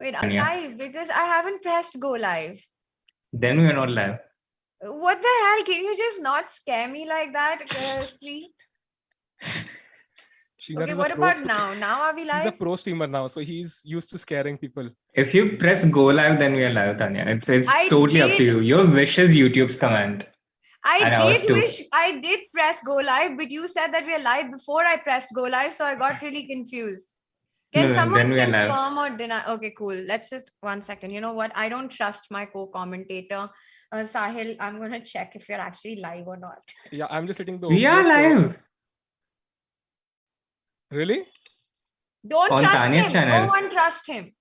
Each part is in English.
Wait, I'm Tania. live because I haven't pressed go live. Then we are not live. What the hell? Can you just not scare me like that, Sri? Okay, what about now? Now are we live? He's a pro streamer now, so he's used to scaring people. If you press go live, then we are live, Tanya. It's totally up to you. Your wish is YouTube's command. I did press go live, but you said that we are live before I pressed go live, so I got really confused. Can someone confirm or deny? Okay, cool. Let's just 1 second. You know what? I don't trust my co-commentator. Sahil, I'm going to check if you're actually live or not. Yeah, I'm just letting the We are live. Really? Don't trust him. Channel. No one trust him.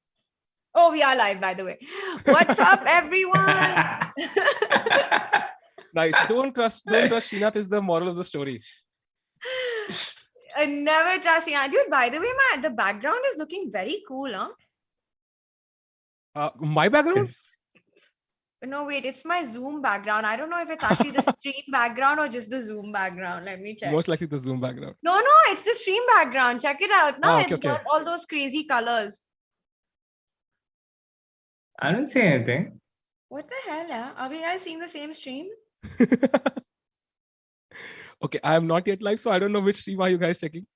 Oh, we are live, by the way. What's up, everyone? Nice. Don't trust Srinath is the moral of the story. Never trust Srinath. Dude, by the way, the background is looking very cool, huh? My background? No, wait, it's my Zoom background. I don't know if it's actually the stream background or just the Zoom background. Let me check. Most likely the Zoom background. No, it's the stream background. Check it out. No, it's got all those crazy colors. I don't see anything. What the hell, yeah? Are we guys seeing the same stream? Okay, I am not yet live, so I don't know which stream are you guys checking.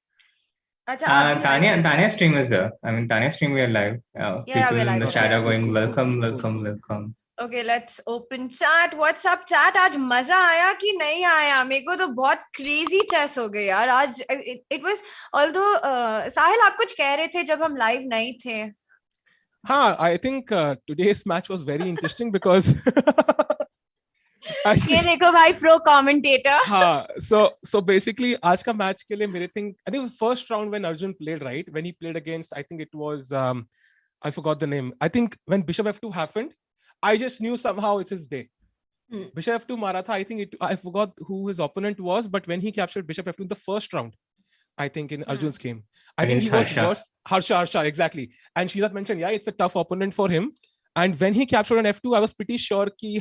Tania's stream is there. I mean, Tania's stream we are live. Yeah, people in the chat are going, welcome. Okay, let's open chat. What's up, chat? आज मजा आया कि नहीं आया? मेरे को तो बहुत crazy chess हो गई यार. आज it was, although साहिल आप कुछ कह रहे थे जब हम live नहीं थे. हाँ, I think today's match was very interesting because ये देखो भाई pro commentator. हाँ, so basically आज का match के लिए मेरे think I think it was the first round when Arjun played, right? When he played against, I think it was I forgot the name. I think when Bishop F2 happened, I just knew somehow it's his day. Bishop F2 mara tha, I forgot who his opponent was, but when he captured Bishop F2 in the first round, I think in Arjun's game, I think he was worse. Harsha, exactly. And Srinath mentioned, yeah, it's a tough opponent for him. And when he captured an F2, I was pretty sure ki,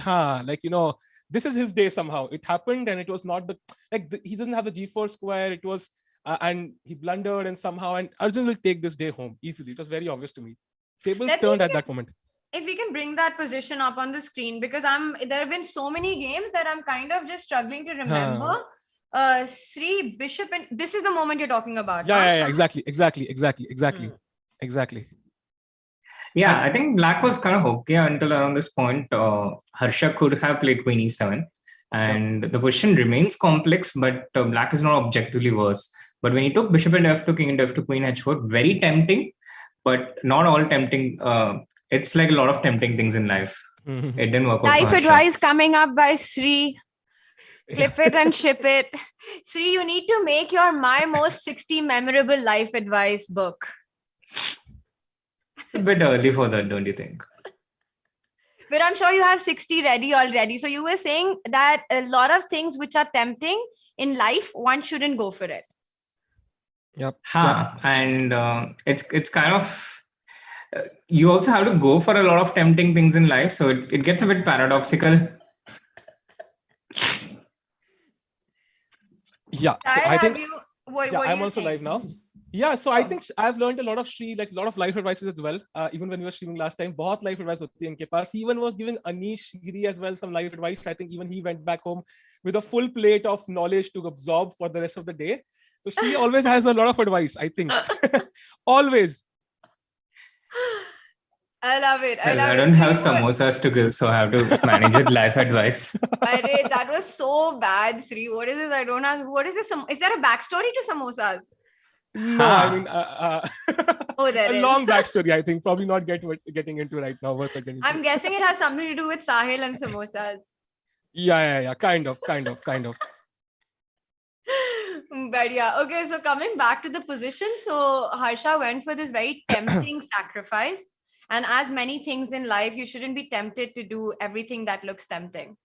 this is his day somehow. It happened and it was not he doesn't have the G4 square. It was, and he blundered and somehow, and Arjun will take this day home easily. It was very obvious to me. Tables turned at that moment. If we can bring that position up on the screen, because there have been so many games that I'm kind of just struggling to remember. Sri, Bishop, and this is the moment you're talking about. Yeah, exactly. Yeah, I think Black was kind of okay until around this point. Harsha could have played Queen E7, and the position remains complex, but Black is not objectively worse. But when he took Bishop and F2, King into F2, Queen H4, very tempting, but not all tempting. It's like a lot of tempting things in life. It didn't work out. Life advice coming up by Sri. Clip it and ship it. Sri, you need to make your My Most 60 Memorable Life Advice book. It's a bit early for that, don't you think? But I'm sure you have 60 ready already. So you were saying that a lot of things which are tempting in life, one shouldn't go for it. Yep. And it's kind of, you also have to go for a lot of tempting things in life. So it gets a bit paradoxical. Yeah. So I think I'm also think? live now. Yeah, so I think I've learned a lot of a lot of life advices as well. Even when we were streaming last time, बहुत life advice होती है इनके पास. He even was giving Anish Giri as well some life advice. I think even he went back home with a full plate of knowledge to absorb for the rest of the day. So she always has a lot of advice, I think. Always. I love it. I don't have samosas to give, so I have to manage with life advice. That was so bad, Sri. What is this? I don't know. What is this? Is there a backstory to samosas? No, I mean, there is. A long backstory, I think. Probably not getting into right now. I'm guessing it has something to do with Sahil and samosas. Yeah. Kind of. But yeah, okay. So coming back to the position. So Harsha went for this very tempting sacrifice. And as many things in life, you shouldn't be tempted to do everything that looks tempting.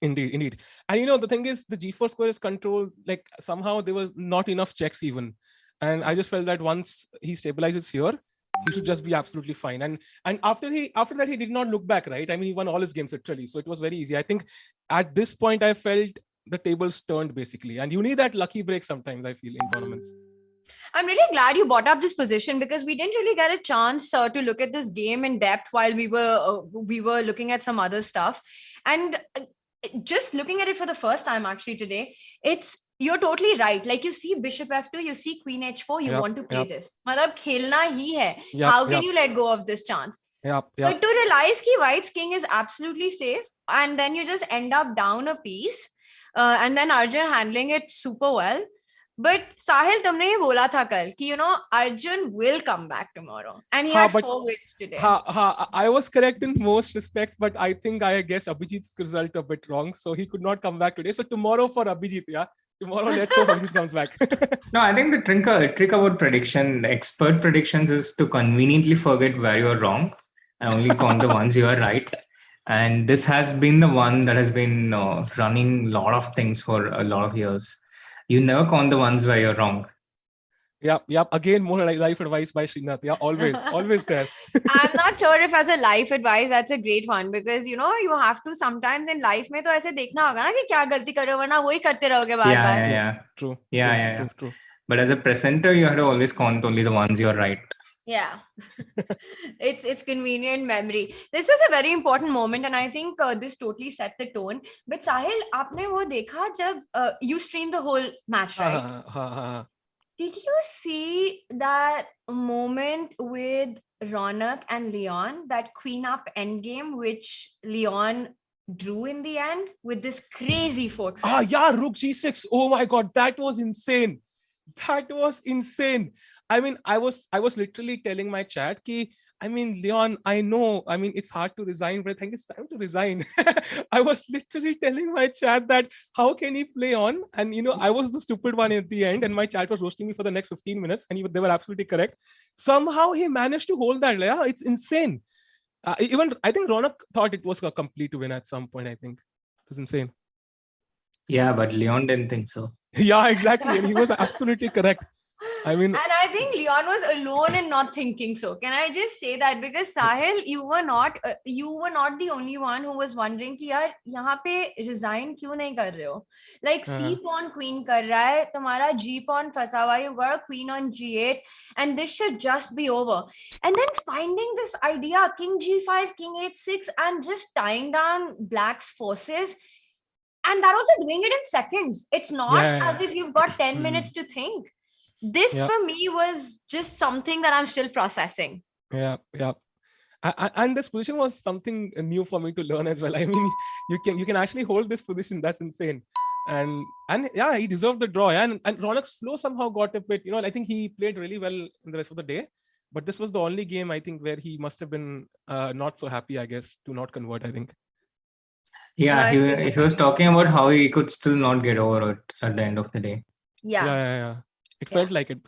Indeed. And the thing is, the G4 square is controlled, like somehow there was not enough checks even. And I just felt that once he stabilizes here, he should just be absolutely fine. And after that, he did not look back, right? I mean, he won all his games literally. So it was very easy. I think at this point, I felt the tables turned basically. And you need that lucky break sometimes, I feel, in tournaments. I'm really glad you brought up this position because we didn't really get a chance to look at this game in depth while we were looking at some other stuff. And just looking at it for the first time actually today, you're totally right. Like you see bishop f2, you see queen h4, you want to play this. Matlab khelna hi hai. How can you let go of this chance? But to realize ki white's king is absolutely safe, and then you just end up down a piece, and then Arjun handling it super well. But Sahil, तुमने ये बोला था कल कि Arjun will come back tomorrow, and he had 4 wins today. I was correct in most respects, but I think I guess Abhijit's result a bit wrong, so he could not come back today. So tomorrow for Abhijit, tomorrow let's hope Abhijit comes back. No, I think the trick about prediction, the expert predictions, is to conveniently forget where you are wrong and only count the ones you are right. And this has been the one that has been running a lot of things for a lot of years. You never count the ones where you're wrong. Yep. Again, more like life advice by Srinath. Yeah, always there. I'm not sure if as a life advice, that's a great one because you have to sometimes in life में तो ऐसे देखना होगा ना कि क्या गलती कर रहे हो वरना वही करते रहोगे बार-बार. Yeah. True. But as a presenter, you have to always count only the ones you are right. Yeah. It's convenient memory. This was a very important moment and I think this totally set the tone. But Sahil, आपने वो देखा जब you streamed the whole match, right? Did you see that moment with Ronak and Leon, that queen up endgame, which Leon drew in the end with this crazy fortress? Rook g6. Oh my God, that was insane. I mean, I was literally telling my chat ki, Leon, I know, it's hard to resign, but I think it's time to resign. I was literally telling my chat that how can he play on? And, I was the stupid one at the end and my chat was roasting me for the next 15 minutes and they were absolutely correct. Somehow he managed to hold that. Yeah, it's insane. Even I think Ronak thought it was a complete win at some point, I think. It was insane. Yeah, but Leon didn't think so. Yeah, exactly. And he was absolutely correct. And I think Leon was alone in not thinking so. Can I just say that? Because Sahil, you were not the only one who was wondering कि यार यहाँ पे resign क्यों नहीं कर रहे हो? Like C pawn queen कर रहा है, तुम्हारा G pawn फंसा हुआ है, you got a queen on G8, and this should just be over. And then finding this idea, king G5, king H6, and just tying down Black's forces, and that also doing it in seconds. It's not as if you've got 10 minutes to think. This for me was just something that I'm still processing. Yeah. And this position was something new for me to learn as well. I mean, you can actually hold this position. That's insane. And yeah, he deserved the draw. And Ronak's flow somehow got a bit, I think he played really well in the rest of the day. But this was the only game, I think, where he must have been not so happy, I guess, to not convert, I think. Yeah, he was talking about how he could still not get over it at the end of the day. Yeah. It felt like it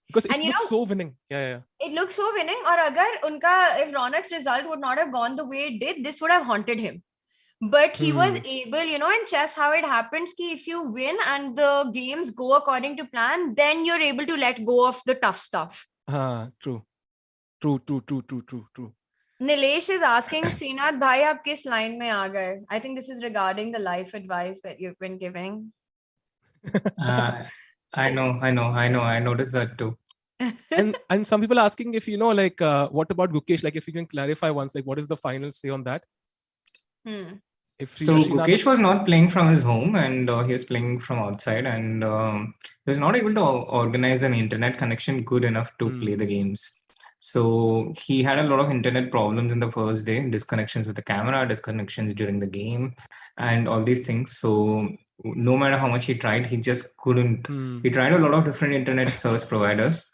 because it looks so winning. Yeah. It looks so winning. Or if Ronak's result would not have gone the way it did, this would have haunted him. But he was able, in chess, how it happens, ki if you win and the games go according to plan, then you're able to let go of the tough stuff. True. Nilesh is asking, Srinath bhai, aap kis line mein aa gaye? I think this is regarding the life advice that you've been giving. I know. I noticed that too. and some people asking if what about Gukesh? Like if you can clarify once, like what is the final say on that? So Gukesh was not playing from his home and he was playing from outside and he was not able to organize an internet connection good enough to play the games. So he had a lot of internet problems in the first day, disconnections with the camera, disconnections during the game, and all these things. So no matter how much he tried, he just couldn't. He tried a lot of different internet service providers,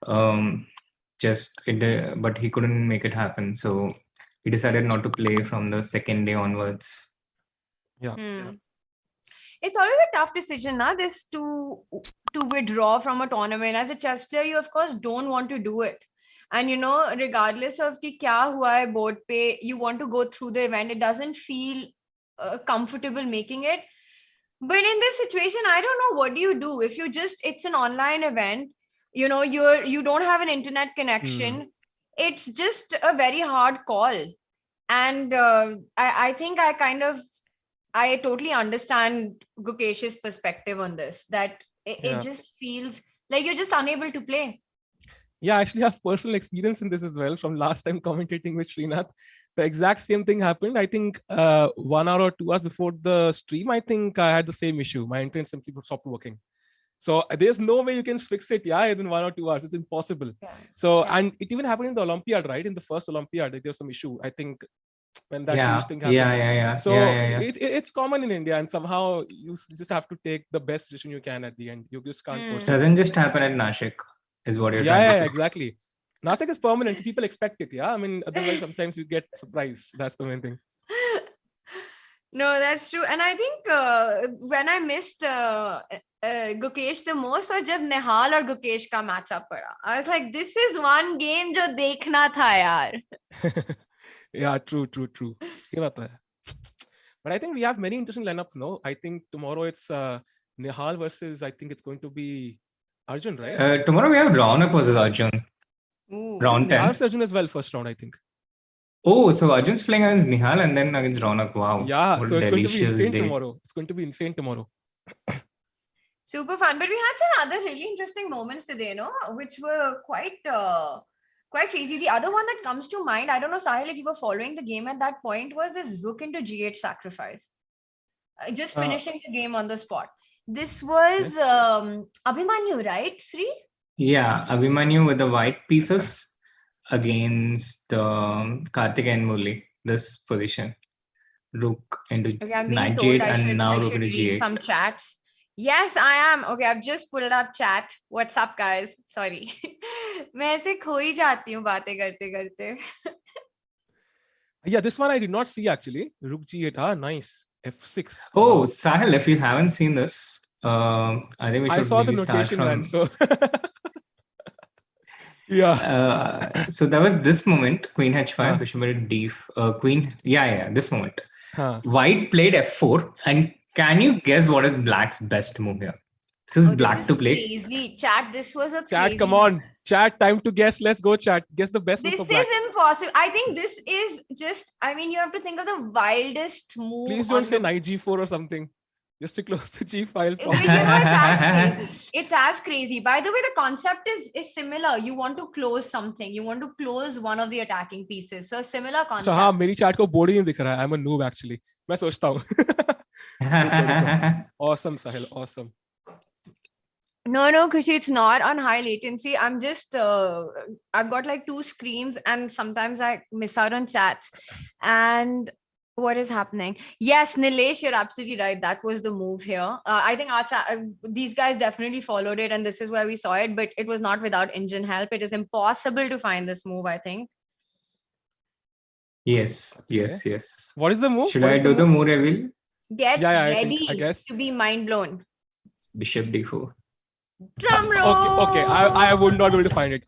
but he couldn't make it happen. So he decided not to play from the second day onwards. Yeah. It's always a tough decision, this to withdraw from a tournament. As a chess player, you of course don't want to do it. And regardless of ki kya hua hai board pe, you want to go through the event. It doesn't feel comfortable making it. But in this situation, I don't know, what do you do if it's an online event, you don't have an internet connection. It's just a very hard call. And I think I totally understand Gukesh's perspective on this, that it just feels Like you're just unable to play. Yeah, actually, I have personal experience in this as well from last time commentating with Srinath. The exact same thing happened. I think 1 hour or 2 hours before the stream, I think I had the same issue. My internet simply stopped working. So there's no way you can fix it, in 1 or 2 hours. It's impossible. Yeah. So, and it even happened in the Olympiad, right? In the first Olympiad, there was some issue, I think, when that huge thing happened. Yeah. So it's common in India, and somehow you just have to take the best decision you can at the end. You just can't force it. Doesn't just happen at Nashik, is what you're trying to say. Yeah, exactly. Nashik is permanent. People expect it. Yeah, I mean, otherwise sometimes you get surprised. That's the main thing. No, that's true. And I think when I missed Gukesh the most was जब Nihal और Gukesh का matchup पड़ा. I was like, this is one game जो देखना था यार. Yeah, true. ये बात है. But I think we have many interesting lineups. No, I think tomorrow it's Nihal versus, I think it's going to be Arjun, right? Tomorrow we have Raunak versus Arjun. Ooh. Round 10. Nihal's Arjun as well, first round, I think. Oh, so Arjun's playing against Nihal and then against Raunak. Wow. Yeah, so it's going to be insane day. tomorrow. It's going to be insane tomorrow. Super fun. But we had some other really interesting moments today, which were quite crazy. The other one that comes to mind, I don't know, Sahil, if you were following the game at that point, was this rook into g8 sacrifice. Just finishing the game on the spot. This was Abhimanyu, right, Sri? Yeah, Abhimanyu with the white pieces against Karthik and Murli. This position. Rook into knight g8 and now rook into g8. Some chats. Yes, I am. Okay, I've just pulled up chat. What's up, guys? Sorry. मैं ऐसे खो ही जाती हूँ बातें करते करते. Yeah, this one I did not see actually. Rook g8, nice. F6. Oh, Sahil, if you haven't seen this, I think we should I saw the notation, man. So yeah. So there was this moment, Queen h5, Bishop d, Queen. Yeah, this moment. White played f4, and can you guess what is Black's best move here? This is Black to play. Crazy. Chat, this was a chat, crazy come on. Chat, time to guess. Let's go, chat. Guess the best move for Black. This is impossible. I think this is just, I mean, you have to think of the wildest move. Please don't say knight g4 or something. Just to close the G file. It's as crazy. By the way, the concept is similar. You want to close something. You want to close one of the attacking pieces. So similar concept. So हाँ, मेरी chat को board ही नहीं दिख रहा है. I'm a noob actually. मैं सोचता हूँ. Awesome, Sahil. Awesome. No, Kushi, it's not on high latency. I'm just, I've got like 2 screens and sometimes I miss out on chats. And what is happening? Yes, Nilesh, you're absolutely right. That was the move here. I think these guys definitely followed it and this is where we saw it, but it was not without engine help. It is impossible to find this move, I think. Yes. What is the move? Should I do the move reveal? Get ready to be mind blown. Bishop d4. Drum roll. Okay. I would not be able to find it.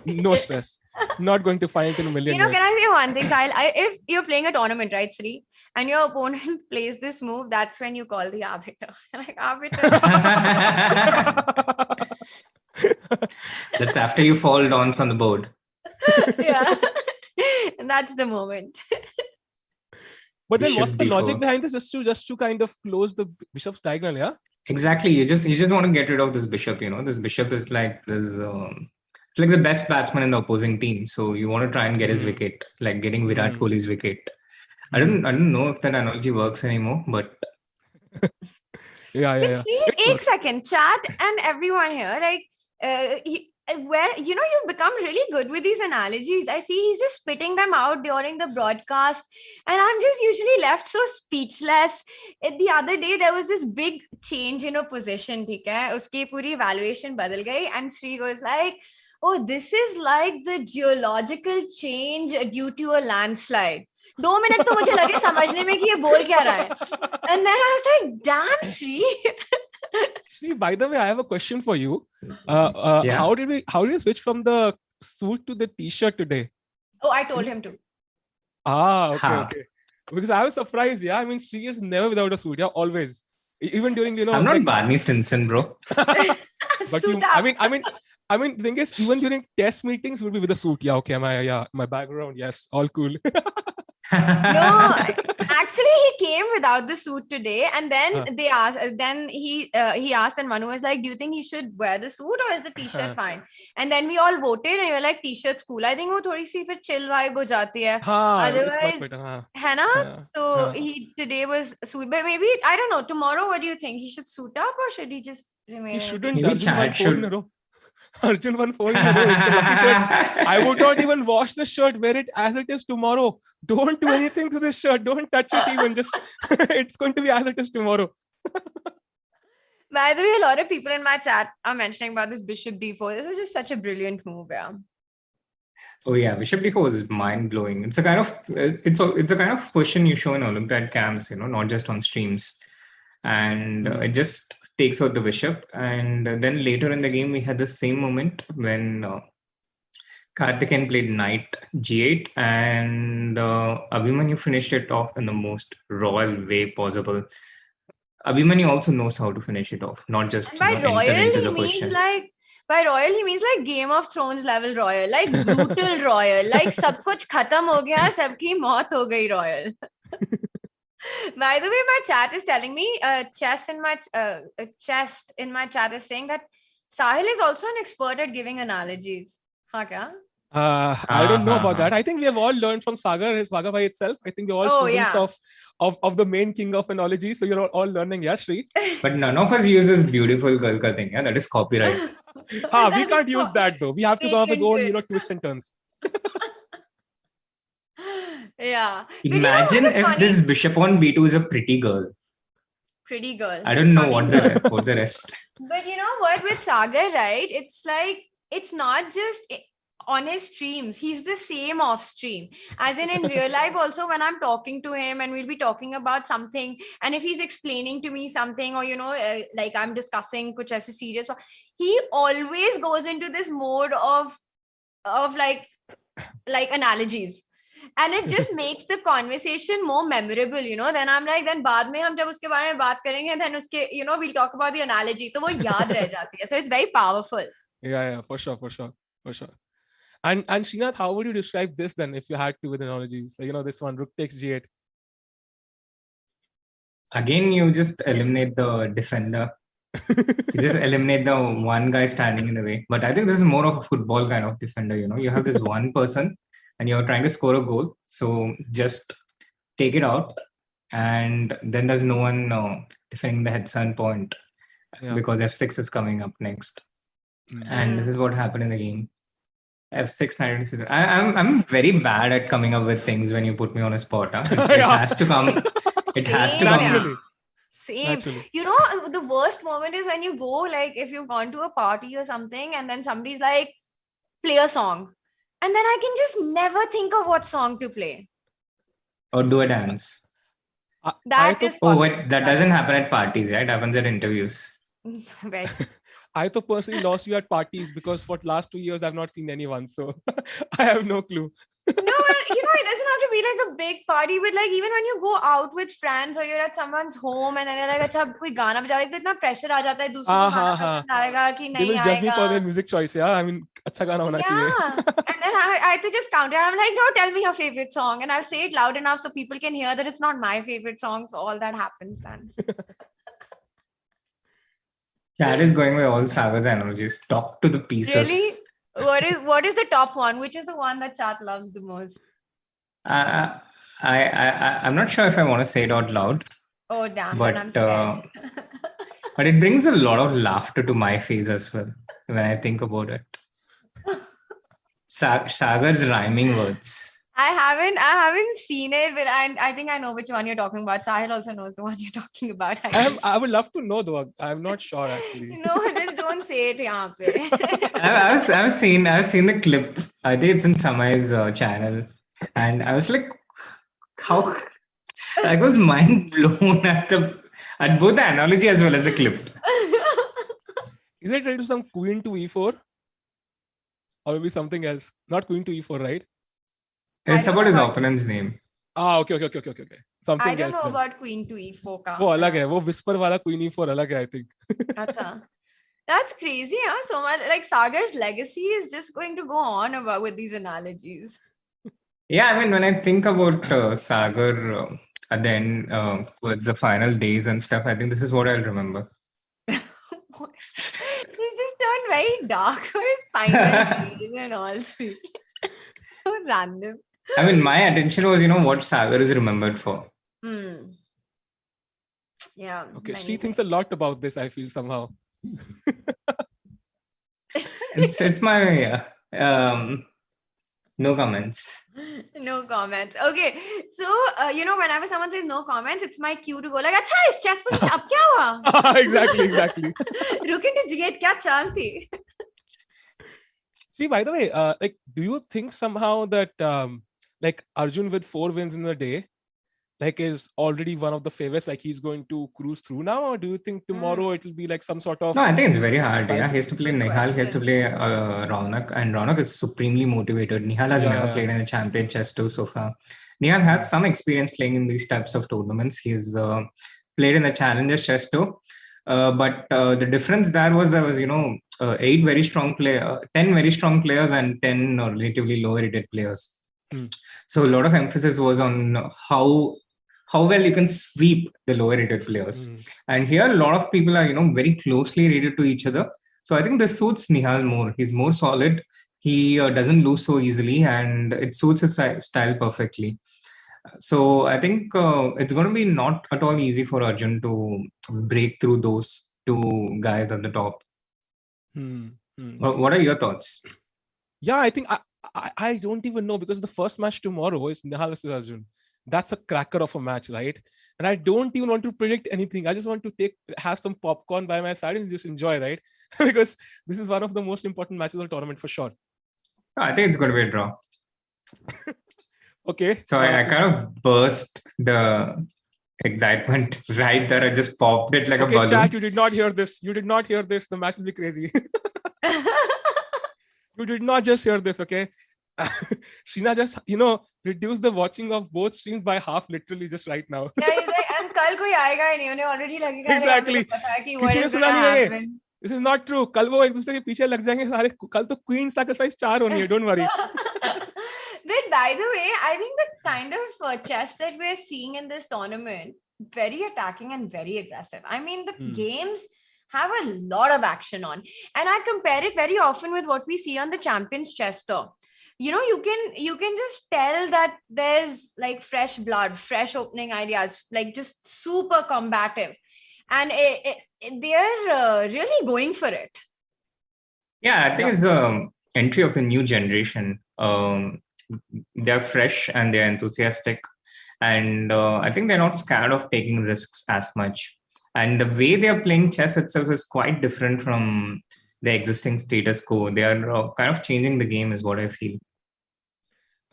No stress. Not going to find it in a million years. Can I say one thing, Sahil? If you're playing a tournament, right, Sri, and your opponent plays this move, that's when you call the arbiter. Like, arbiter. That's after you fall down from the board. Yeah. And that's the moment. But then what's the logic behind this? Just to kind of close the bishop's diagonal, yeah? Exactly. You just want to get rid of this bishop. This bishop is like this. It's like the best batsman in the opposing team. So you want to try and get his wicket, like getting Virat Kohli's wicket. I don't know if that analogy works anymore, but yeah. One second, chat and everyone here, like where you've become really good with these analogies. I see he's just spitting them out during the broadcast and I'm just usually left so speechless. The other day there was this big change in a position, uski puri evaluation badal gayi, and Sri goes like, oh, this is like the geological change due to a landslide. 2 minutes to मुझे लगे समझने में कि ये बोल क्या रहा है. And then I was like, damn, Sri. Sri, by the way, I have a question for you. How did you switch from the suit to the t-shirt today? Oh, I told him to. Okay. Because I was surprised. Yeah, I mean, Sri is never without a suit. Yeah, always. Even during I'm not Barney Stinson, bro. But I mean, the thing is, even during test meetings, we'll be with a suit. Yeah, okay, my background, yes, all cool. No, actually, he came without the suit today, and then they asked. Then he asked, and Manu was like, "Do you think he should wear the suit or is the t-shirt fine?" And then we all voted, and we were like, "T-shirt's cool." I think वो थोड़ी सी फिर chill vibe हो जाती है. Otherwise, है ना? So he today was suit, but maybe I don't know. Tomorrow, what do you think? He should suit up or should he just remain? He shouldn't. Maybe Chad should. Arjun won 4 in a row. It's a lucky shirt. I would not even wash the shirt. Wear it as it is tomorrow. Don't do anything to this shirt. Don't touch it even. Just it's going to be as it is tomorrow. By the way, a lot of people in my chat are mentioning about this Bishop D4. This is just such a brilliant move, yeah. Oh yeah, Bishop D4 is mind blowing. It's a kind of question you show in Olympiad camps, not just on streams, and it just takes out the bishop. And then later in the game, we had the same moment when Karthikeyan played knight g8, and Abhimanyu finished it off in the most royal way possible. Abhimanyu also knows how to finish it off, not just by royal he means like. By royal, he means like Game of Thrones level royal, like brutal royal, like सब कुछ खत्म हो गया, सबकी मौत हो गई royal. By the way, my chat is telling me, chest in my chat is saying that Sahil is also an expert at giving analogies. Haan kya? I don't know about that. I think we have all learned from Sagar by itself. I think we're all students of the main king of analogy. So you're all learning, yeah, Shri? But none of us use this beautiful Kalka thing. Yeah, that is copyright. We can't use that though. We have to go up with own, twists and turns. Yeah. Imagine if this bishop on b2 is a pretty girl. Pretty girl. I don't know what's the rest. But you know what? With Sagar, right? It's like, it's not just on his streams. He's the same off stream. As in real life also, when I'm talking to him and we'll be talking about something, and if he's explaining to me something, or, like I'm discussing kuch aise serious, he always goes into this mode of like analogies. And it just makes the conversation more memorable, Then I'm like, then baad mein hum jab uske bare mein baat karenge, then uske, we'll talk about the analogy. So wo yaad reh jati hai. So it's very powerful. Yeah, for sure. And Srinath, how would you describe this then, if you had to with analogies? This one, rook takes g8. Again, you just eliminate the defender. You just eliminate the one guy standing in the way. But I think this is more of a football kind of defender. You have this one person and you're trying to score a goal. So just take it out. And then there's no one defending the headson point because f6 is coming up next. And this is what happened in the game. f6, knight. I'm very bad at coming up with things when you put me on a spot. It has to come. It has to come. Same. Naturally. The worst moment is when you go, like, if you've gone to a party or something, and then somebody's like, play a song. And then I can just never think of what song to play. Or do a dance. That doesn't happen at parties, right? It happens at interviews. I personally lost you at parties because for the last 2 years, I've not seen anyone. So I have no clue. No, it doesn't have to be like a big party, but like even when you go out with friends or you're at someone's home and then they're like, "Acha, koi gana bajayega," itna pressure aa jata hai, dusron ko gana pasand aayega ki nahi aayega. They will judge me for their music choice, yeah. I mean, acha gana hona chahiye. And then I have to just counter. I'm like, "No, tell me your favorite song," and I'll say it loud enough so people can hear that it's not my favorite song. So all that happens then. Chad is going with all Sagar's analogies. Talk to the pieces. Really? What is the top one? Which is the one that Chat loves the most? I'm not sure if I want to say it out loud. Oh damn! But I'm scared. But it brings a lot of laughter to my face as well when I think about it. Sagar's rhyming words. I haven't seen it, but I think I know which one you're talking about. Sahil also knows the one you're talking about. I would love to know though. I'm not sure actually. No, just don't say it yahan pe. I've seen the clip. I think it's in Samay's channel, and I was like, how? I was mind blown at both the analogy as well as the clip. Is it related to some queen to e4, or maybe something else? Not queen to e4, right? It's about his opponent's name. Okay. Something I don't else know about queen to e4 ka. वो अलग है, वो whisper वाला queen e4 अलग है, I think. That's crazy, huh? So much like Sagar's legacy is just going to go on with these analogies. Yeah, I mean, when I think about Sagar at the end, towards the final days and stuff, I think this is what I'll remember. You just turned very dark for his final days and all. So random. I mean, my attention was, what Sagar is remembered for. Yeah. Okay, she thinks a lot about this, I feel somehow. It's my no comments. No comments. Okay. So, whenever someone says no comments, it's my cue to go like, "Acha, is chess push ab kya hua?" Exactly. Look into Jigate, kya chal thi? See, by the way, do you think somehow that Arjun with 4 wins in a day, is already one of the favorites? Like he's going to cruise through now, or do you think tomorrow it will be like some sort of? No, I think it's very hard. Yeah, he has to play Nihal, he has to play Raunak, and Raunak is supremely motivated. Nihal has never played in a champion chess tour so far. Nihal has some experience playing in these types of tournaments. He's played in the Challengers chess tour. But the difference there was 8 very strong 10 very strong players and 10 relatively lower rated players. So a lot of emphasis was on how well you can sweep the lower rated players. And here a lot of people are very closely rated to each other. So I think this suits Nihal more. He's more solid. He doesn't lose so easily, and it suits his style perfectly. So I think it's going to be not at all easy for Arjun to break through those 2 guys at the top. What are your thoughts? Yeah, I think I don't even know, because the first match tomorrow is Nihal versus Arjun. That's a cracker of a match, right? And I don't even want to predict anything. I just want to have some popcorn by my side and just enjoy, right? Because this is one of the most important matches of the tournament for sure. I think it's going to be a draw. Okay. So I kind of burst the excitement right there. I just popped it like a balloon. Chat, you did not hear this. The match will be crazy. You did not just hear this, okay? Sheena just, reduced the watching of both streams by half, literally, just right now. Yeah, he's like, and kal koi aayega hi nahi, unhe already lagega. Exactly. What is going to happen? This is not true. Kal wo ek dusre ke piche lag jayenge sare. Kal to queen sacrifice 4 honi hai, don't worry. But by the way, I think the kind of chess that we're seeing in this tournament, very attacking and very aggressive. I mean, the games have a lot of action on, and I compare it very often with what we see on the Champions Chess Tour. You can just tell that there's like fresh blood, fresh opening ideas, like just super combative, and they're really going for it. Yeah, I think it's the entry of the new generation. They're fresh and they're enthusiastic, and I think they're not scared of taking risks as much. And the way they are playing chess itself is quite different from the existing status quo. They are kind of changing the game, is what I feel.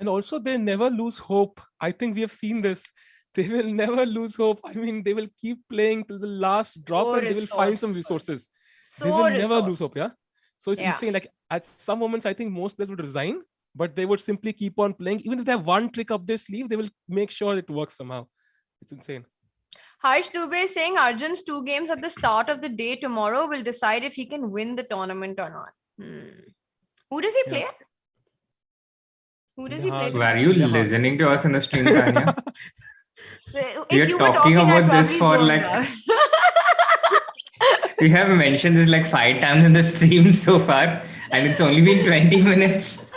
And also, they never lose hope. I think we have seen this. They will never lose hope. I mean, they will keep playing till the last drop, and they will find some resources. They will never lose hope, yeah? So it's insane. Like, at some moments, I think most players would resign, but they would simply keep on playing. Even if they have one trick up their sleeve, they will make sure it works somehow. It's insane. Harsh Dubey is saying Arjun's 2 games at the start of the day tomorrow will decide if he can win the tournament or not. Who does he play? Who does he play? Were you listening to us in the stream, Tania? We are talking about this for like... We have mentioned this like 5 times in the stream so far, and it's only been 20 minutes.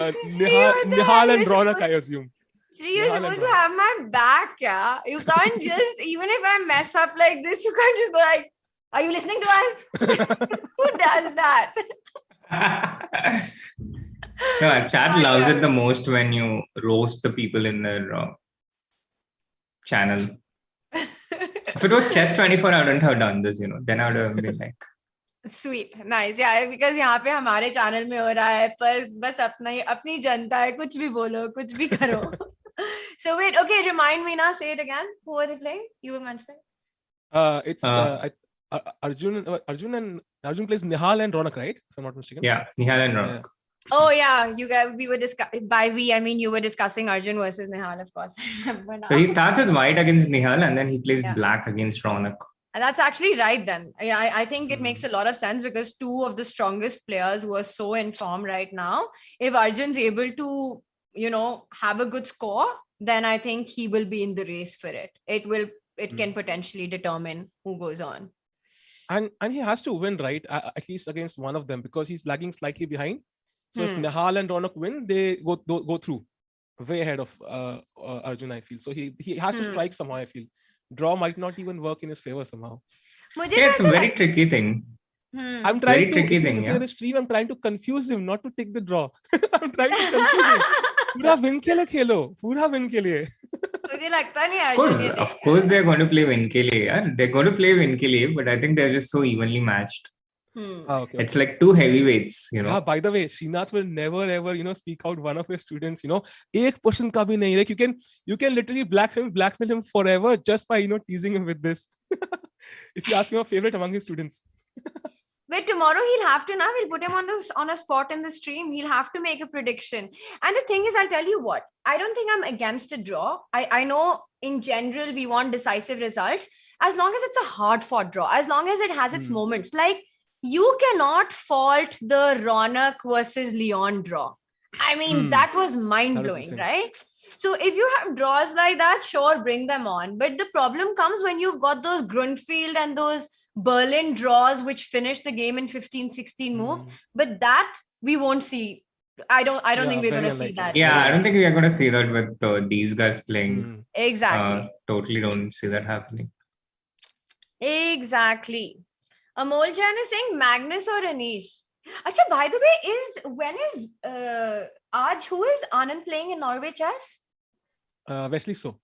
Nihal and Raunak, I assume. Sri, you're supposed to have my back, yeah. You can't just, even if I mess up like this, you can't just go like, are you listening to us? Who does that? No, chat loves it the most when you roast the people in their channel. If it was Chess 24, I wouldn't have done this, then I would have been like... Sweet, nice, yeah, because यहाँ पे हमारे channel में हो रहा है, पर बस अपनी जनता है, कुछ भी बोलो, कुछ भी करो. So wait, okay, remind me now, say it again. Who are they playing? You were mentioning. It's Arjun plays Nihal and Raunak, right? If I'm not mistaken. Yeah, Nihal and Raunak. Yeah. Oh yeah, you guys. We were discussing. By we, I mean you were discussing Arjun versus Nihal, of course. I remember now. So he starts with white against Nihal, and then he plays black against Raunak. And that's actually right then. I think it makes a lot of sense because two of the strongest players who are so in form right now, if Arjun's able to, have a good score, then I think he will be in the race for it. It can potentially determine who goes on. And he has to win, right? At least against one of them, because he's lagging slightly behind. So if Nehal and Ronak win, they go through way ahead of Arjun, I feel. So he has to strike somehow, I feel. Draw might not even work in his favor somehow. It's a very tricky thing. I'm trying to, if he's looking at the stream, I'm trying to confuse him not to take the draw. I'm trying to confuse him. Pura win ke liye khelo. Pura win ke liye. Of course they're going to play win ke liye. Yeah? They're going to play win ke liye, but I think they're just so evenly matched. It's like two heavyweights, Yeah, by the way, Srinath will never ever, speak out one of his students, 1% ka bhi nahi. Like you can literally blackmail him forever just by, teasing him with this. If you ask him a favorite among his students. But tomorrow he'll have to, we'll put him on a spot in the stream. He'll have to make a prediction. And the thing is, I'll tell you what, I don't think I'm against a draw. I know in general, we want decisive results as long as it's a hard fought draw, as long as it has its moments. Like, you cannot fault the Ronak versus Leon draw. I mean, that was mind-blowing, right? So if you have draws like that, sure, bring them on. But the problem comes when you've got those Grunfeld and those Berlin draws, which finish the game in 15, 16 moves. But that we won't see. I don't think we're going to see that. Yeah, I don't think we are going to see that with these guys playing. Exactly. Totally don't see that happening. Exactly. Amol Jain is saying Magnus or Anish. Achha, by the way, when is who is Anand playing in Norway chess? Wesley So.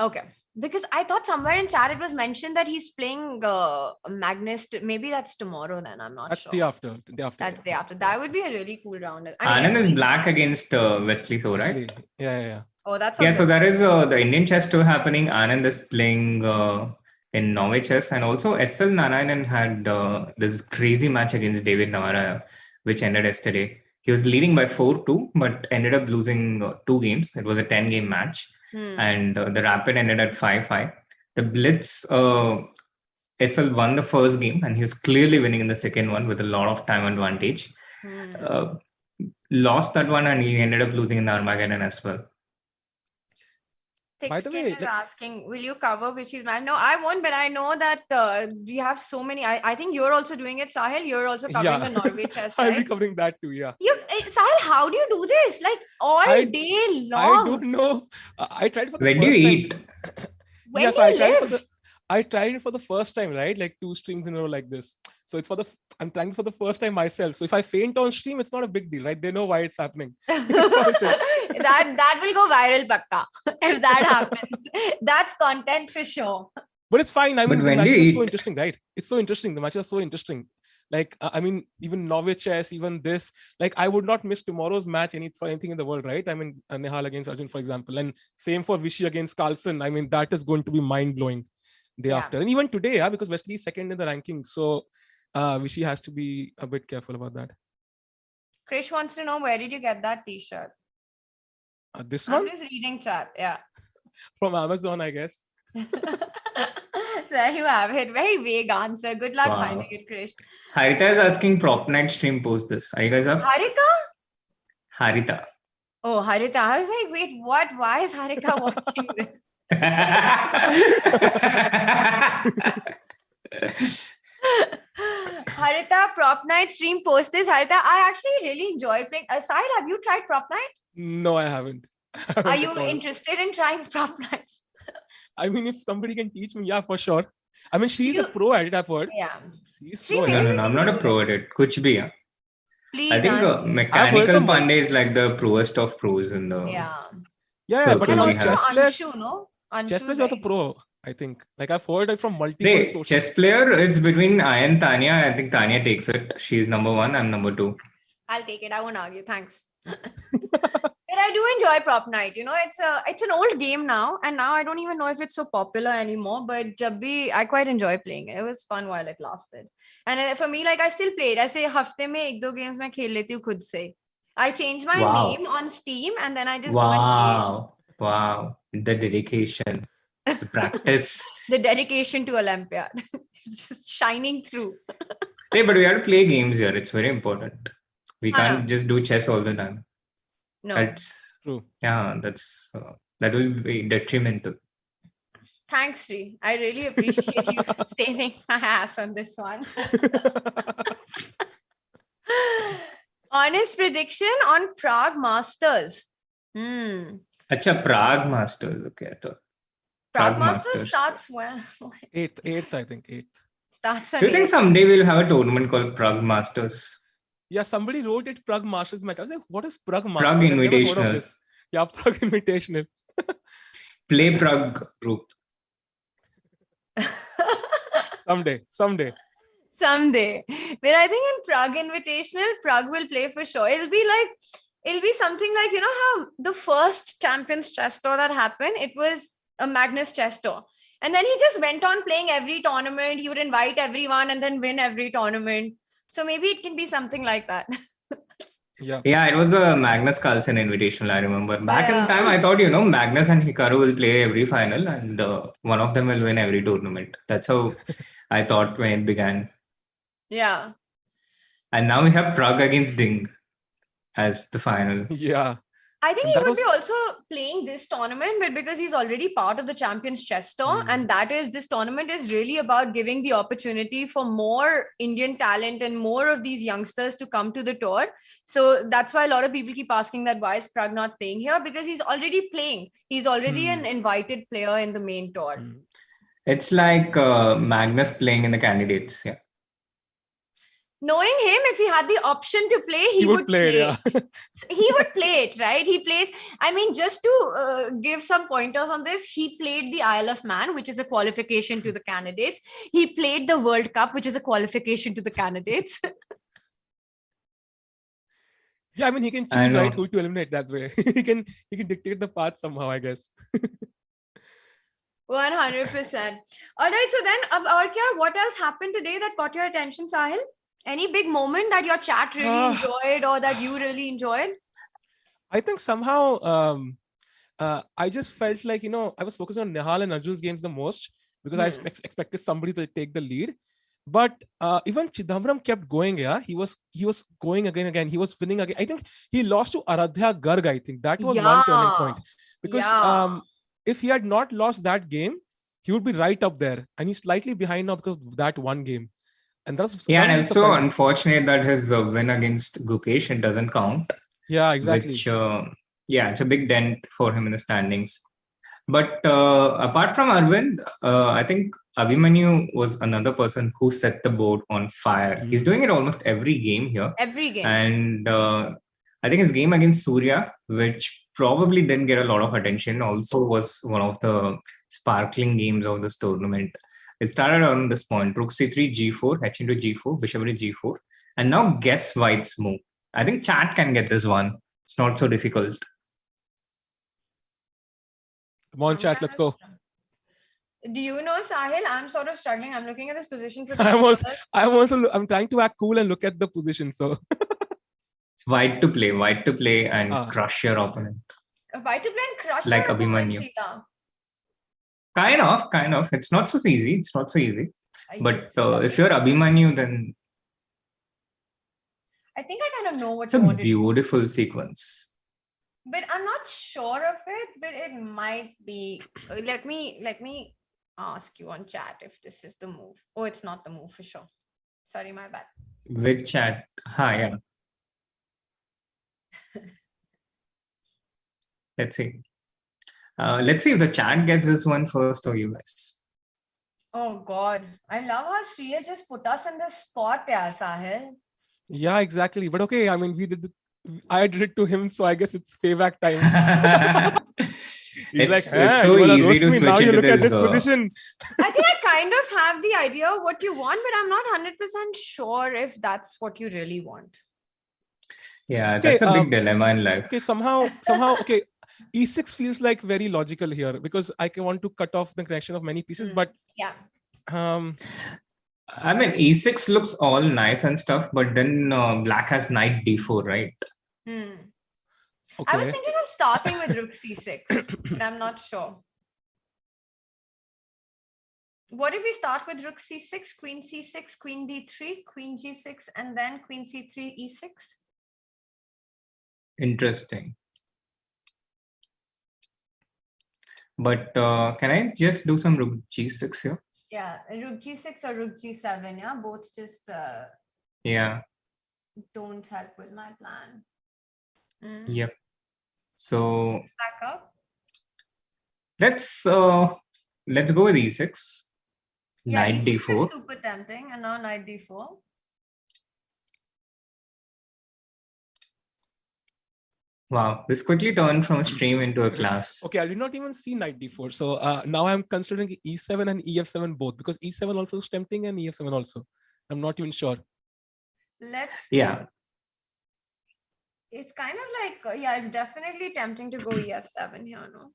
Okay. Because I thought somewhere in chat it was mentioned that he's playing Magnus. Maybe that's tomorrow then. I'm not sure. That's the after. That's the day after. That would be a really cool round. Anand is black against Wesley So, right? Yeah. Oh, that's yeah. So there is the Indian chess tour happening. Anand is playing in Norway chess, and also SL Narayanan had this crazy match against David Navarra, which ended yesterday. He was leading by 4-2, but ended up losing 2 games. It was a 10-game match. And the Rapid ended at 5-5. The Blitz, SL won the first game, and he was clearly winning in the second one with a lot of time advantage. Lost that one, and he ended up losing in the Armageddon as well. By the way, is asking, will you cover Vishy's match? No, I won't, but I know that we have so many. I think you're also doing it, Sahil. You're also covering the Norway chess, right? I'll be covering that too, yeah. Sahil, how do you do this? Like all day long? I don't know. I tried for the when first do you time. eat? When do you live? I tried it for the first time, right? Like 2 streams in a row like this. So it's I'm trying for the first time myself. So if I faint on stream, it's not a big deal, right? They know why it's happening. that will go viral, Pakka. If that happens, that's content for sure. But it's fine. I mean, the match is so interesting, right? It's so interesting. The match is so interesting. Like, I mean, even Norway chess, even this, like, I would not miss tomorrow's match for anything in the world, right? I mean, Nehal against Arjun, for example, and same for Vishy against Carlsen. I mean, that is going to be mind-blowing day after. And even today, because Wesley is second in the ranking. So Vishy has to be a bit careful about that. Krish wants to know, where did you get that t-shirt? This one? I'm just reading chat, yeah. From Amazon, I guess. There you have it. Very vague answer. Good luck finding it, Krish. Harita is asking prop night stream post this. Are you guys up? Harita. Oh, Harita. I was like, wait, what? Why is Harita watching this? Harita, prop night stream post this. Harita, I actually really enjoy playing. Aside, have you tried prop night? No, I haven't. Are you interested in trying prop night? I mean, if somebody can teach me, yeah, for sure. I mean, she's a pro at it, I've heard. Yeah. She's pro. No, I'm not a pro at it. Kuch bhi, yeah. Please. I think mechanical Pandey is like the proest of pros in the. Yeah, but chess players, Anshu, chess players are the pro, I think. Like, I've heard it from multiple sources. Chess player, it's between I and Tania. I think Tania takes it. She's number 1. I'm number 2. I'll take it. I won't argue. Thanks. But I do enjoy prop night. It's an old game now, and now I don't even know if it's so popular anymore. But I quite enjoy playing it. It was fun while it lasted. And for me, like, I still play it. I say hafte mein 1-2 games मैं खेल लेती हूँ खुद से. I change my name on Steam, and then I just go and play. Wow, the dedication. The practice. The dedication to Olympiad. Just shining through. Hey, but we have to play games here. It's very important. We can't just do chess all the time. No. That's true. Yeah, that will be detrimental. Thanks, Sri. I really appreciate you saving my ass on this one. Honest prediction on Prague Masters. Acha, Prague Masters. Okay. Prague Masters starts when? 8th, I think. 8th. Starts on Do you think someday we'll have a tournament called Prague Masters? Yeah, somebody wrote it Prague Masters match. I was like, what is Prague Masters? Prague Invitational. Yeah, Prague Invitational. Play Prague group. Someday. But I think in Prague Invitational, Prague will play for sure. It'll be something like, how the first Champions Chess Tour that happened, it was a Magnus Chess Tour. And then he just went on playing every tournament. He would invite everyone and then win every tournament. So maybe it can be something like that. Yeah, it was the Magnus Carlsen Invitational, I remember. Back in the time, I thought, Magnus and Hikaru will play every final and one of them will win every tournament. That's how I thought when it began. Yeah. And now we have Prague against Ding as the final. Yeah. I think he would be also playing this tournament, but because he's already part of the Champions Chess Tour, and this tournament is really about giving the opportunity for more Indian talent and more of these youngsters to come to the tour. So that's why a lot of people keep asking that why is Prague not playing here? Because he's already playing. He's already an invited player in the main tour. It's like Magnus playing in the candidates. Yeah. Knowing him, if he had the option to play, he would play it. Yeah. He would play it, right? He plays. I mean, just to give some pointers on this, he played the Isle of Man, which is a qualification to the candidates. He played the World Cup, which is a qualification to the candidates. Yeah, I mean, he can choose right who to eliminate that way. he can dictate the path somehow, I guess. 100%. All right. So then, Arkya, what else happened today that caught your attention, Sahil? Any big moment that your chat really enjoyed or that you really enjoyed? I think somehow I just felt like, I was focused on Nihal and Arjun's games the most because I expected somebody to take the lead. But even Chidambaram kept going. Yeah, he was going again. He was winning again. I think he lost to Aradhya Garg. I think that was one turning point because if he had not lost that game, he would be right up there, and he's slightly behind now because of that one game. And and it's so unfortunate that his win against Gukesh, it doesn't count. Yeah, exactly. Which, it's a big dent for him in the standings. But apart from Arvind, I think Abhimanyu was another person who set the board on fire. He's doing it almost every game here. Every game. And I think his game against Surya, which probably didn't get a lot of attention, also was one of the sparkling games of this tournament. It started on this point, rook c3, g4, h into g4, bishop into g4. And now guess white's move. I think chat can get this one. It's not so difficult. Come on, chat, let's go. Do you know, Sahil, I'm sort of struggling. I'm looking at this position for I'm trying to act cool and look at the position. So white to play and crush your opponent. White to play and crush like your opponent, Abhimanyu. Kind of. It's not so easy. But if you're Abhimanyu, then I think I kind of know what you want to do. It's a beautiful sequence. But I'm not sure of it, but it might be. Let me ask you on chat if this is the move. Oh, it's not the move for sure. Sorry, my bad. With chat. Yeah. Let's see. Let's see if the chat gets this one first or you guys. Oh God. I love how Sri has just put us in the spot, Sahil. Yeah, exactly. But okay, I mean, I did it to him, so I guess it's payback time. He's it's so easy to switch into look at this position. I think I kind of have the idea of what you want, but I'm not 100% sure if that's what you really want. Yeah, that's a big dilemma in life. Okay, somehow, okay, E6 feels like very logical here because I want to cut off the connection of many pieces, but yeah. I mean, E6 looks all nice and stuff, but then black has knight d4, right? Okay. I was thinking of starting with rook c6, but I'm not sure. What if we start with rook c6, queen c6, queen d3, queen g6, and then queen c3, e6? Interesting. But can I just do some rook g6 here? Yeah, rook g6 or rook g7, yeah? Both just yeah. don't help with my plan. Yep. So back up. Let's go with e6. Yeah, Knight e6 d4. is super tempting, and now knight d4. Wow, this quickly turned from a stream into a class. Okay, I did not even see knight d4. So now I'm considering e7 and ef7 both, because e7 also is tempting and ef7 also. I'm not even sure. Let's. Yeah. It's kind of like, yeah, it's definitely tempting to go ef7 here, no?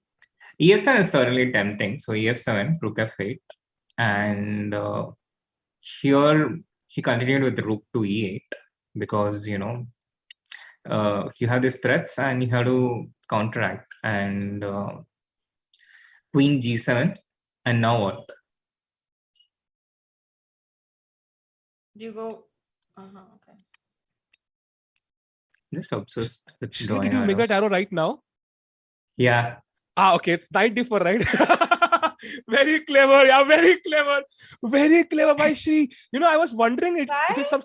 ef7 is certainly tempting. So ef7, rook f8. And here he continued with rook to e8 because, you have these threats and you have to counteract. And queen g7. And now what? Do you go? Okay. Just obsessed with Shri, did you make that arrow right now? Yeah. Okay, it's knight d4, right? Very clever, yeah, very clever by Shri. I was wondering it is some.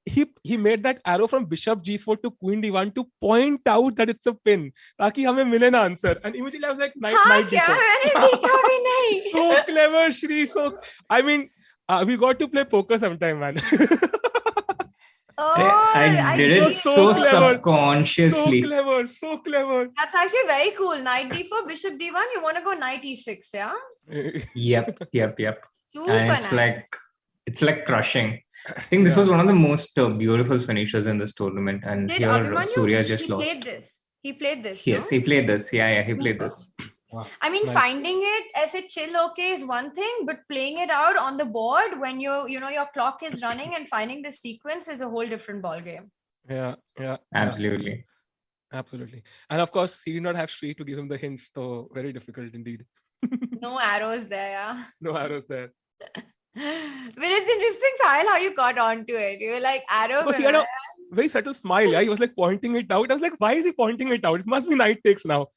He made that arrow from bishop g4 to queen d1 to point out that it's a pin, ताकि हमें मिले ना answer. And immediately I was like, knight d4. So clever, Shri. So I mean, we got to play poker sometime, man. I did it so subconsciously. So clever. That's actually very cool. Knight d4, bishop d1. You want to go knight e6, yeah? Yep. Super and it's like crushing. I think this was one of the most beautiful finishers in this tournament. And Did here Abhimanyu, Surya just lost. He played this. Yes, no? he played this. Yeah, he played this. Wow. I mean, finding it as a chill okay is one thing, but playing it out on the board when your clock is running and finding the sequence is a whole different ball game. Yeah. Absolutely. And of course, he did not have Shri to give him the hints, so very difficult indeed. No arrows there, yeah. No arrows there. But it's interesting, Sahil, how you got onto it. You were like, arrow. Because he had a very subtle smile, yeah. He was like pointing it out. I was like, why is he pointing it out? It must be knight takes now.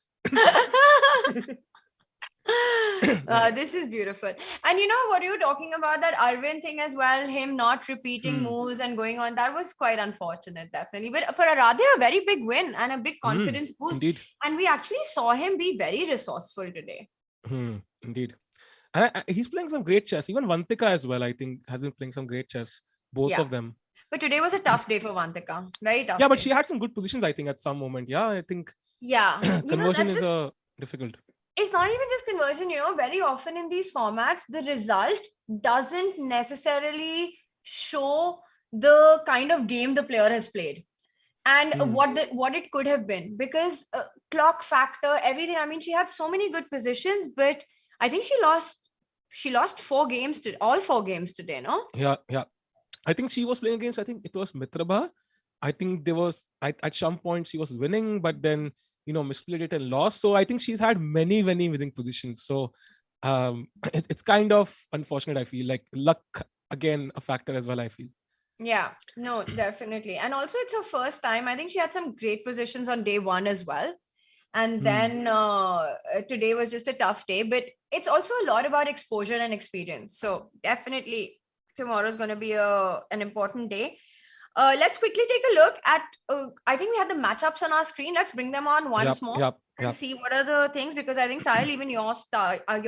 This is beautiful. And what you were talking about, that Arvind thing as well, him not repeating moves and going on, that was quite unfortunate, definitely. But for Aradhya, a very big win and a big confidence boost. Indeed. And we actually saw him be very resourceful today. Indeed. And he's playing some great chess. Even Vantika as well, I think, has been playing some great chess. Both of them. But today was a tough day for Vantika. Very tough. Yeah, but she had some good positions, I think, at some moment. Yeah, I think. Yeah. Conversion is difficult. It's not even just conversion, very often in these formats, the result doesn't necessarily show the kind of game the player has played and what it could have been, because clock factor, everything. I mean, she had so many good positions, but I think she lost all 4 games today, no? Yeah. I think she was playing against, I think it was Mitrabha. I think there was, at some point she was winning, but then, misplayed it and lost. So I think she's had many winning positions. So it's kind of unfortunate, I feel. Like luck, again, a factor as well, I feel. Yeah, no, definitely. And also it's her first time. I think she had some great positions on day 1 as well. And then today was just a tough day. But it's also a lot about exposure and experience. So definitely tomorrow's going to be an important day. Let's quickly take a look at, I think we had the matchups on our screen. Let's bring them on once more and see what are the things, because I think, Sahil, even your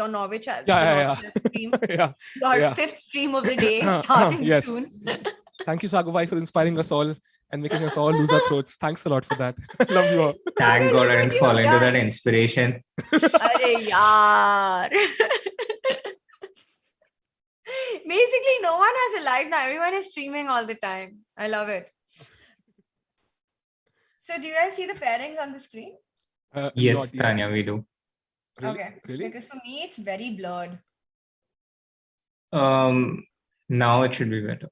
Norwich stream, your 5th stream of the day starting soon. Thank you, Sagovai, for inspiring us all and making us all lose our throats. Thanks a lot for that. Love you all. Thank God I didn't fall into that inspiration. Arey yaar. Basically, no one has a life now. Everyone is streaming all the time. I love it. So, do you guys see the pairings on the screen? Yes, Tanya, we do. Really? Okay. Really? Because for me, it's very blurred. Now it should be better.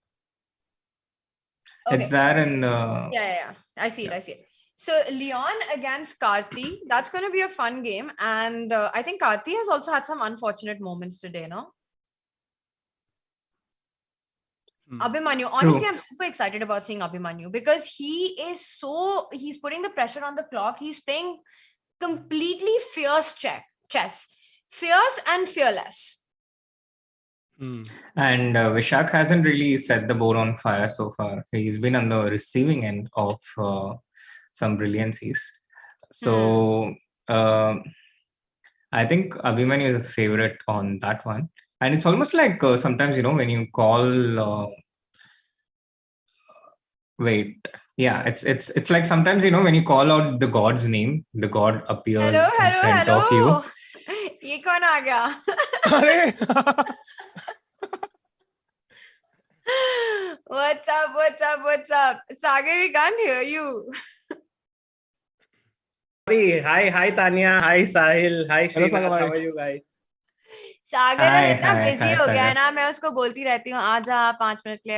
Okay. It's there in Yeah. I see it. So, Leon against Karthi. That's going to be a fun game. And I think Karthi has also had some unfortunate moments today, no? Abhimanyu. Honestly, I'm super excited about seeing Abhimanyu because he's putting the pressure on the clock. He's playing completely fierce chess. Fierce and fearless. And Vishak hasn't really set the board on fire so far. He's been on the receiving end of some brilliancies. So I think Abhimanyu is a favorite on that one. And it's almost like sometimes, when you call... it's like sometimes, when you call out the god's name, the god appears in front of you. Ye kaun aa gaya? What's up? Sagar, we can't hear you. Hi Tania, hi Sahil, hi Srinath, how are you guys? सागर इतना busy हो गया है ना, मैं उसको बोलती रहती हूँ आ जा 5 मिनट के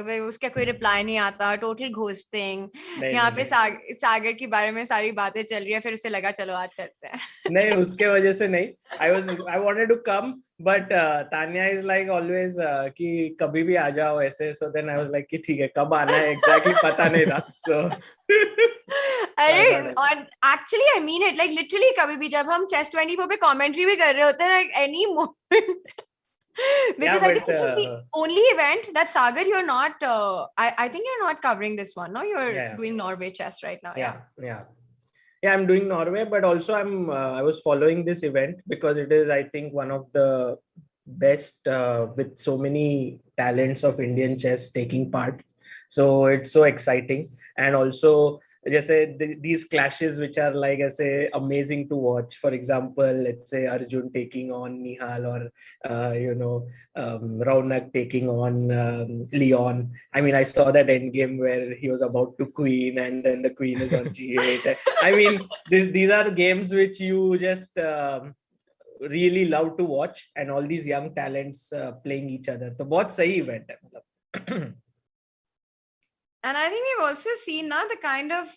लिए, उसका कोई रिप्लाई नहीं आता, टोटल घोस्टिंग। यहाँ पे सागर के बारे में सारी बातें चल रही है, फिर उसे लगा चलो आज चलते हैं। नहीं, उसके वजह से नहीं, I wanted to come but Tanya is like always कि कभी भी आ जाओ ऐसे, so then I was like कि ठीक है, कब आना है exactly पता नहीं था, so अरे actually I mean it, like literally कभी भी जब हम Chess 24 पे commentary भी कर रहे होते हैं, like any moment because I think this is the only event that Sagar you're not I think you're not covering this one, no? You're doing Norway chess right now. Yeah, I'm doing Norway, but also I was following this event because it is, I think, one of the best with so many talents of Indian chess taking part. So it's so exciting, and also these clashes which are like I say amazing to watch. For example, let's say Arjun taking on Nihal, or Raunak taking on Leon. I mean, I saw that endgame where he was about to queen and then the queen is on G8. I mean, these are games which you just really love to watch, and all these young talents playing each other. So बहुत सही event है. And I think we've also seen now the kind of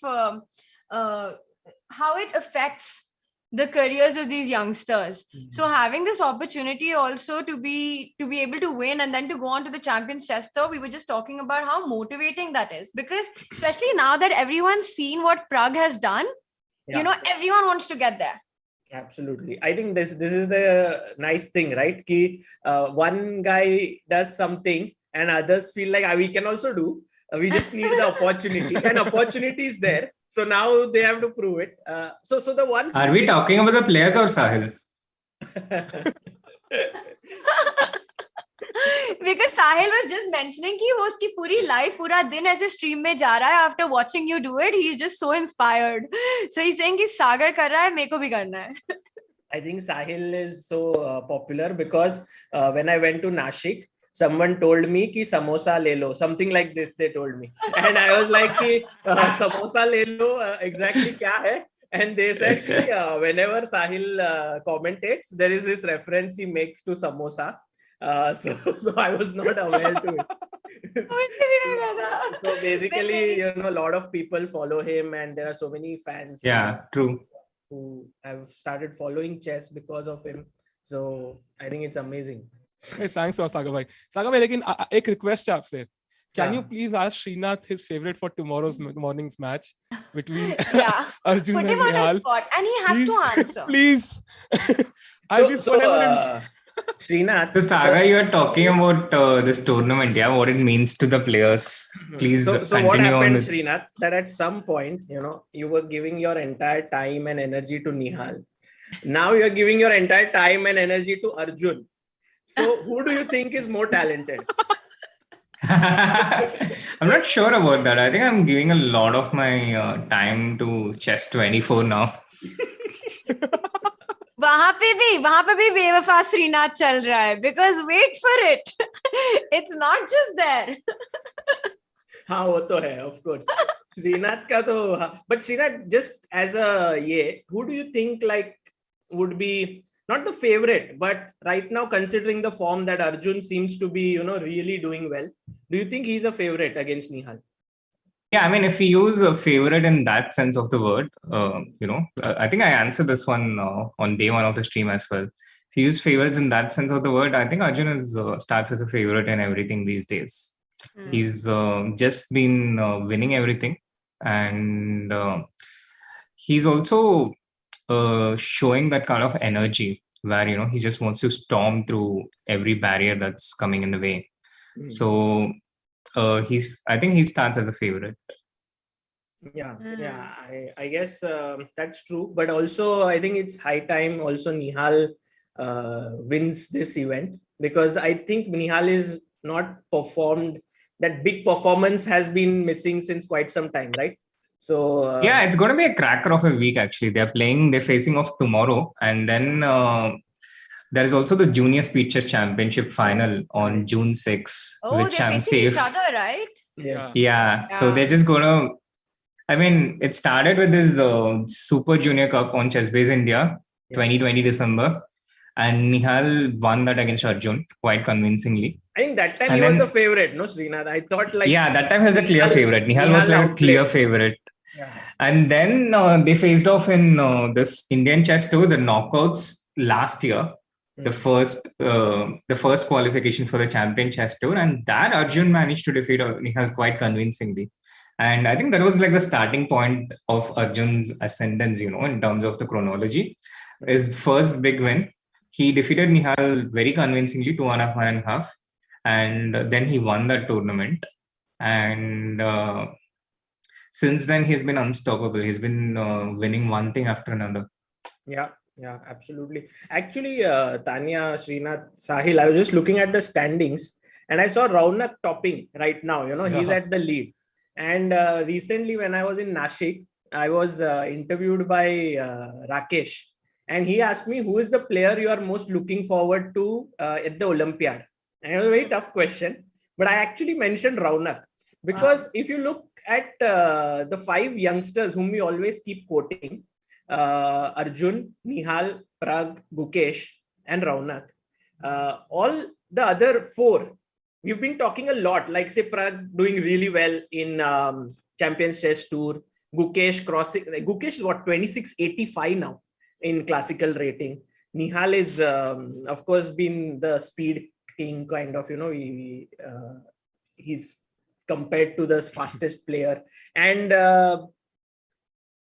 how it affects the careers of these youngsters. So having this opportunity also to be able to win and then to go on to the Champions Chess Tour, we were just talking about how motivating that is, because especially now that everyone's seen what Prague has done, everyone wants to get there. Absolutely. I think this is the nice thing, right? Ki one guy does something and others feel like we can also do. We just need the opportunity, and opportunity is there. So now they have to prove it. So the one. Are we talking about the players or Sahil? Because Sahil was just mentioning कि वो उसकी पूरी life, पूरा दिन ऐसे stream में जा रहा है. After watching you do it, he's just so inspired. So he's saying कि सागर कर रहा है, मेरे को भी करना है. I think Sahil is so popular because when I went to Nashik, someone told me ki samosa le lo, something like this they told me, and I was like ki samosa le lo exactly kya hai? And they said ki whenever Sahil commentates, there is this reference he makes to samosa. So I was not aware to it. So basically, a lot of people follow him, and there are so many fans. Yeah, true. Who have started following chess because of him. So I think it's amazing. Hey, thanks for Sagar bhai. Sagar bhai, लेकिन एक request है आपसे. Can you please ask Srinath his favorite for tomorrow's morning's match between Arjun Put and him on Nihal? a spot, and he has to answer. Please. I'll be forever. Srinath. So Saga, you are talking about this tournament, what it means to the players. Please so continue what happened, on with... Srinath, that at some point, you were giving your entire time and energy to Nihal. Now you're giving your entire time and energy to Arjun. So who do you think is more talented? I'm not sure about that. I think I'm giving a lot of my time to Chess 24 now. वहाँ पे भी बेवफा श्रीनाथ चल रहा है, because wait for it, it's not just there. हाँ वो तो है, of course. श्रीनाथ का तो, but Srinath, just as who do you think like would be not the favorite, but right now considering the form that Arjun seems to be, really doing well, do you think he's a favorite against Nihal? Yeah, I mean, if we use a favorite in that sense of the word, I think I answered this one on day one of the stream as well. If you use favorites in that sense of the word, I think Arjun starts as a favorite in everything these days. He's just been winning everything, and he's also showing that kind of energy where he just wants to storm through every barrier that's coming in the way. So I think he starts as a favorite. Yeah, I guess that's true. But also, I think it's high time also Nihal wins this event, because I think Nihal is not performed. That big performance has been missing since quite some time, right? So yeah, it's going to be a cracker of a week. Actually, they're facing off tomorrow, and then there is also the Junior Speed Chess Championship final on June 6th. Oh, they're facing each other, right? Yes. Yeah. So they're just going to. I mean, it started with this Super Junior Cup on Chessbase India, 2020 December, and Nihal won that against Arjun quite convincingly. I think that time he was the favorite, no, Srinath? I thought that time he was a clear favorite. Nihal was like a clear favorite. Yeah. And then they faced off in this Indian Chess Tour, the knockouts last year, the first qualification for the Champion Chess Tour, and that Arjun managed to defeat Nihal quite convincingly. And I think that was like the starting point of Arjun's ascendance, in terms of the chronology. His first big win, he defeated Nihal very convincingly, 2.5, and then he won that tournament. And since then, he's been unstoppable. He's been winning one thing after another. Yeah, absolutely. Actually, Tania, Srinath, Sahil, I was just looking at the standings and I saw Raunak topping right now. He's at the lead. And recently, when I was in Nashik, I was interviewed by Rakesh. And he asked me, who is the player you are most looking forward to at the Olympiad? And it was a very tough question. But I actually mentioned Raunak. Because if you look at the 5 youngsters whom we always keep quoting, Arjun, Nihal, Prag, Gukesh, and Raunak, all the other 4, we've been talking a lot, like say Prag doing really well in Champions Chess Tour, Gukesh crossing, Gukesh is what, 2685 now in classical rating. Nihal is, of course, been the speed king kind of, he's compared to the fastest player. And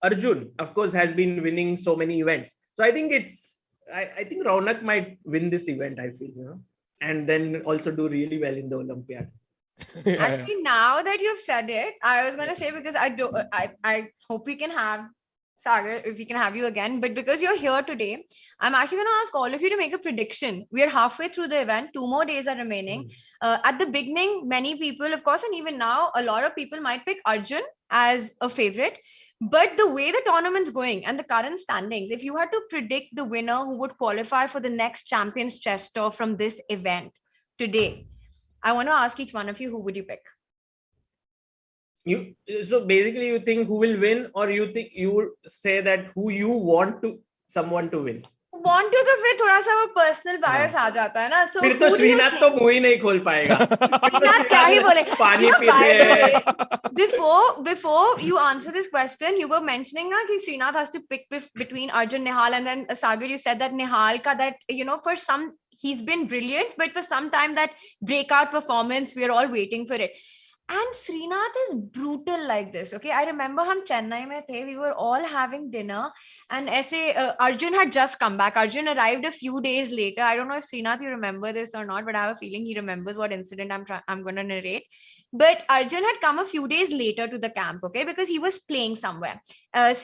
Arjun, of course, has been winning so many events. So I think I think Raunak might win this event, I feel, and then also do really well in the Olympiad. Actually, now that you've said it, I was going to say, because I hope we can have Sagar, if we can have you again, but because you're here today, I'm actually going to ask all of you to make a prediction. We are halfway through the event. 2 more days are remaining. At the beginning, many people, of course, and even now, a lot of people might pick Arjun as a favorite. But the way the tournament's going and the current standings, if you had to predict the winner who would qualify for the next Champions Chess Tour from this event today, I want to ask each one of you, who would you pick? So basically, you think who will win, or you think you would say that who you want someone to win? Want to तो फिर थोड़ा सा वो personal bias आ जाता है ना. So फिर तो श्रीनाथ तो मुंह ही नहीं खोल पाएगा. श्रीनाथ क्या ही बोले? पानी पीते. Before you answer this question, you were mentioning that Srinath has to pick between Arjun, Nihal, and then Sagar, you said that Nihal ka that for some he's been brilliant, but for some time that breakout performance, we are all waiting for it. And Srinath is brutal like this. Okay, I remember hum Chennai mein the, we were all having dinner, and Arjun had just come back. Arjun arrived a few days later. I don't know if Srinath you remember this or not, but I have a feeling he remembers what incident I'm going to narrate. But Arjun had come a few days later to the camp, okay, because he was playing somewhere.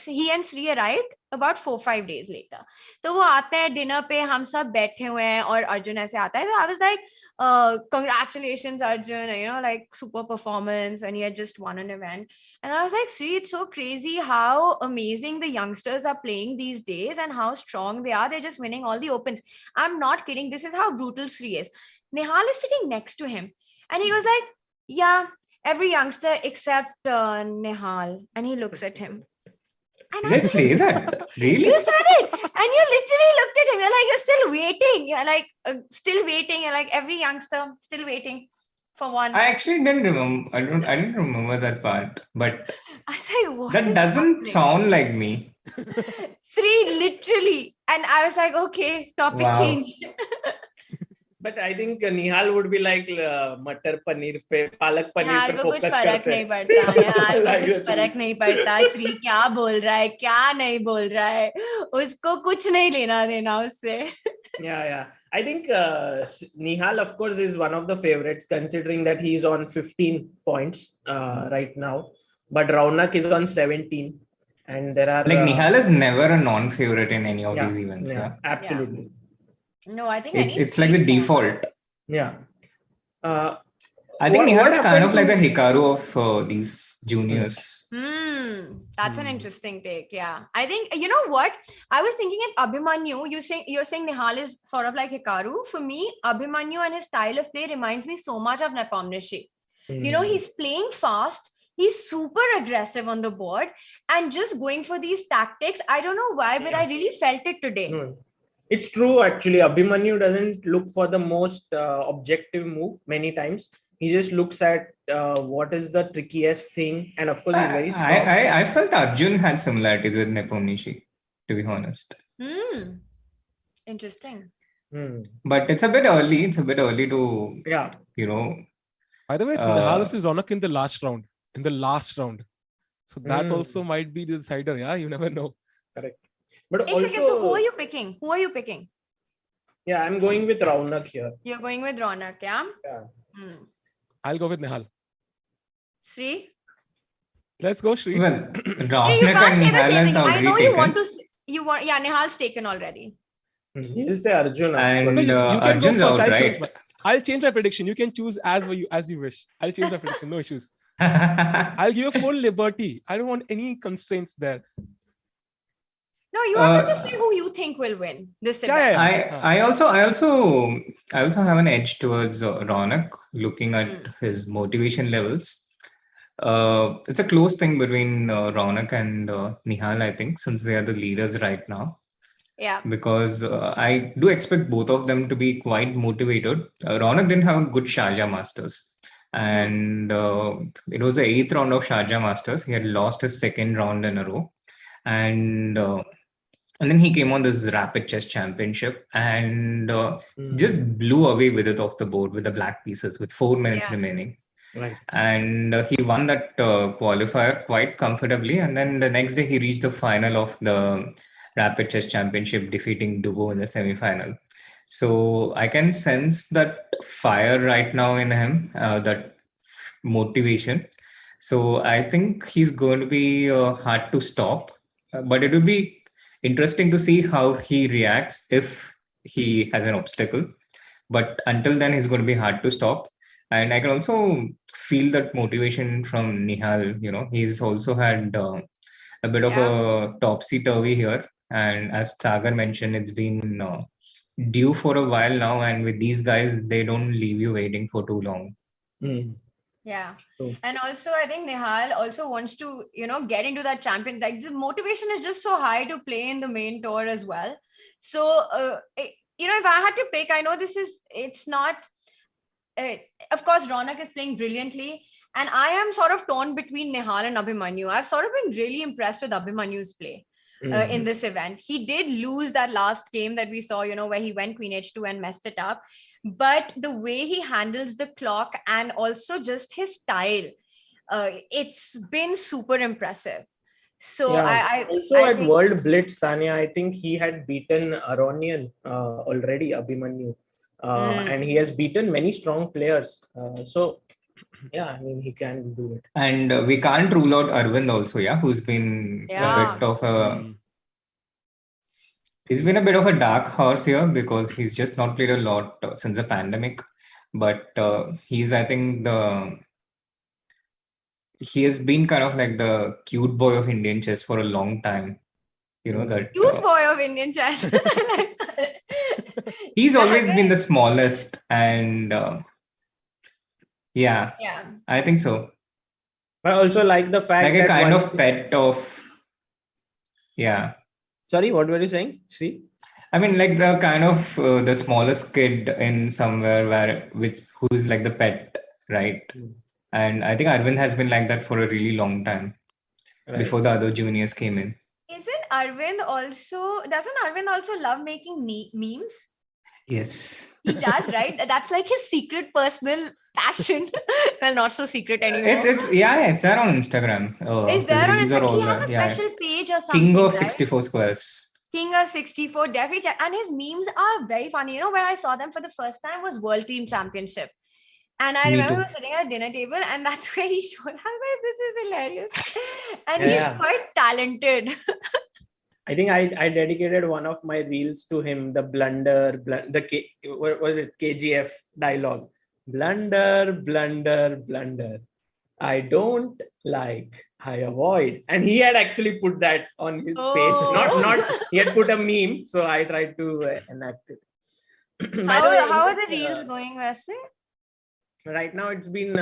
He and Sri arrived about 4-5 days later. So वो आते हैं dinner पे, हम सब बैठे हुए हैं और Arjun ऐसे आता है. So I was like, congratulations Arjun, like super performance, and he had just won an event. And I was like, Sri, it's so crazy how amazing the youngsters are playing these days and how strong they are. They're just winning all the opens. I'm not kidding. This is how brutal Sri is. Nihal is sitting next to him and he was like, yeah, every youngster except Nihal. And he looks at him. And did I say that? Really? You said it. And you literally looked at him. You're like, you're still waiting. You're like, still waiting. You're like, every youngster still waiting for one. I actually didn't remember. I didn't remember that part. But I was like, what that doesn't sound like me. Sri, literally. And I was like, okay, topic change. But I think Nihal would be like मटर पनीर पे पालक पनीर निहाल पे को कुछ focus फर्क करते नहीं पड़ता, निहाल को Like कुछ that. फर्क नहीं पड़ता श्री क्या बोल रहा है क्या नहीं बोल रहा है, उसको कुछ नहीं लेना देना उससे. Yeah. I think Nihal, of course, is one of the favorites considering that he's on 15 points right now. But Raunak is on 17. And there are... Like Nihal is never a non-favorite in any of these events. Yeah, absolutely. No, I think it's like the default. Yeah. I think Nihal is kind of like the Hikaru of these juniors. That's an interesting take. Yeah, I think, you know what? I was thinking at Abhimanyu, you're saying Nihal is sort of like Hikaru. For me, Abhimanyu and his style of play reminds me so much of Nepomniachtchi. You know, he's playing fast. He's super aggressive on the board and just going for these tactics. I don't know why, but I really felt it today. It's true, actually. Abhimanyu doesn't look for the most objective move many times. He just looks at what is the trickiest thing. And of course, he's very strong. I felt Arjun had similarities with Nepomniachtchi, to be honest. Interesting. But it's a bit early. It's a bit early to, you know. By the way, Nihal is Raunak in the last round. So that also might be the decider. Yeah, you never know. Correct. But also, so who are you picking? Yeah, I'm going with Raunak here. You're going with Raunak, yeah? Yeah. I'll go with Nihal. Sri? Let's go, Sri. Well, Sri, you can't say the same thing. I know you want to... Yeah, Nihal's taken already. He'll say Arjun. And you can Arjun's go first. out, right? I'll change my prediction. You can choose as you wish. I'll change my prediction. No issues. I'll give you full liberty. I don't want any constraints there. No, you have to just say who you think will win this event. I also have an edge towards Raunak, looking at his motivation levels. It's a close thing between Raunak and Nihal, I think, since they are the leaders right now. Yeah. Because I do expect both of them to be quite motivated. Raunak didn't have a good Sharjah Masters. And it was the 8th round of Sharjah Masters. He had lost his 2nd round in a row. And then he came on this rapid chess championship and just blew away with it off the board with the black pieces with 4 minutes remaining. Right. And he won that qualifier quite comfortably. And then the next day he reached the final of the rapid chess championship, defeating Dubo in the semi-final. So I can sense that fire right now in him, that motivation. So I think he's going to be hard to stop, but it will be interesting to see how he reacts if he has an obstacle. But until then, he's going to be hard to stop. And I can also feel that motivation from Nihal. You know, he's also had a bit of a topsy-turvy here. And as Sagar mentioned, it's been due for a while now. And with these guys, they don't leave you waiting for too long. Yeah. And also, I think Nihal also wants to, get into that champion. Like the motivation is just so high to play in the main tour as well. So, if I had to pick, I know it's not, of course, Raunak is playing brilliantly. And I am sort of torn between Nihal and Abhimanyu. I've sort of been really impressed with Abhimanyu's play in this event. He did lose that last game that we saw, where he went Queen H2 and messed it up. But the way he handles the clock and also just his style, it's been super impressive. So I think World Blitz, Tania, I think he had beaten Aronian already, Abhimanyu. And he has beaten many strong players. He can do it. And we can't rule out Arvind also, who's been a bit of a... He's been a bit of a dark horse here because he's just not played a lot since the pandemic. But he's, I think, he has been kind of like the cute boy of Indian chess for a long time. That cute boy of Indian chess. He's always been the smallest, and I think so. But I also like the fact like that a kind of pet of Sorry, what were you saying? See? I mean, like the kind of the smallest kid in somewhere who's like the pet, right? And I think Arvind has been like that for a really long time before the other juniors came in. Doesn't Arvind also love making memes? Yes. He does, right? That's like his secret personal passion. Well, not so secret anymore. It's there on Instagram. Is there on Instagram? He has a yeah. special page or something. King of right? 64 squares. King of 64, definitely check. And his memes are very funny. You know, where I saw them for the first time was World Team Championship. And I remember we were sitting at a dinner table, and that's where he showed. I was like, this is hilarious. And he's quite talented. I think I dedicated one of my reels to him, the what was it, KGF dialogue? Blunder, blunder, blunder. I don't like, I avoid. And he had actually put that on his page. Not he had put a meme, so I tried to enact it. How are the reels going, Wesley? Right now, it's been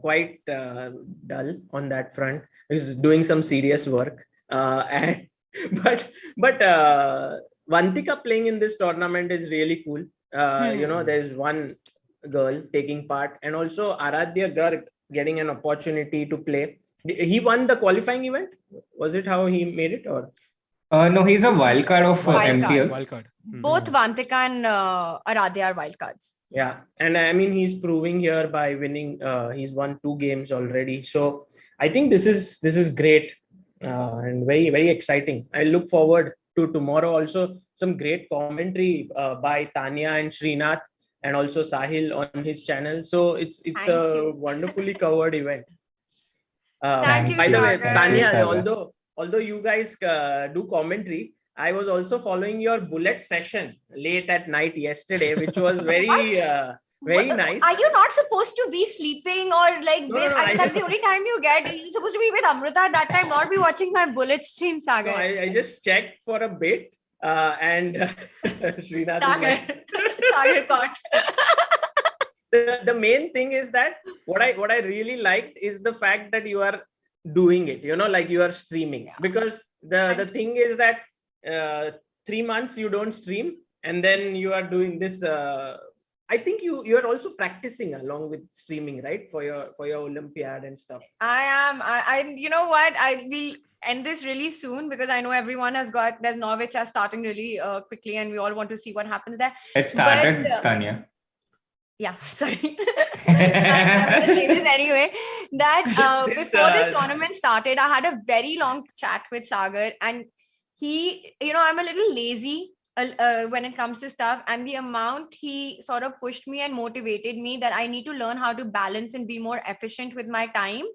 quite dull on that front. He's doing some serious work. But Vantika playing in this tournament is really cool. You know, there's one girl taking part, and also Aradhya Garg getting an opportunity to play. He won the qualifying event. Was it how he made it, or? No, he's a wildcard of MPL. Wildcard. Both Vantika and Aradhya are wildcards. Yeah, and I mean he's proving here by winning. He's won 2 games already. So I think this is great and very, very exciting. I look forward to tomorrow. Also, some great commentary by Tania and Srinath, and also Sahil on his channel. So it's a wonderfully covered event. Thank you, by the way, Sagar. Tania, although you guys do commentary, I was also following your bullet session late at night yesterday, which was very nice. Are you not supposed to be sleeping or like No, that's the only time you get? You're supposed to be with Amrita at that time, not be watching my bullet stream, Sagar. No, I just checked for a bit and Srinath Sagar caught. The main thing is that what I really liked is the fact that you are doing it, you know, like you are streaming, because the thing is that 3 months you don't stream, and then you are doing this. I think you are also practicing along with streaming, right, for your Olympiad and stuff. I am. You know what? I will end this really soon because I know everyone there's Norwich are starting really quickly, and we all want to see what happens there. It started, Tania. Yeah, sorry. I'm gonna say this anyway. That before this tournament started, I had a very long chat with Sagar, and he, you know, I'm a little lazy when it comes to stuff, and the amount he sort of pushed me and motivated me that I need to learn how to balance and be more efficient with my time,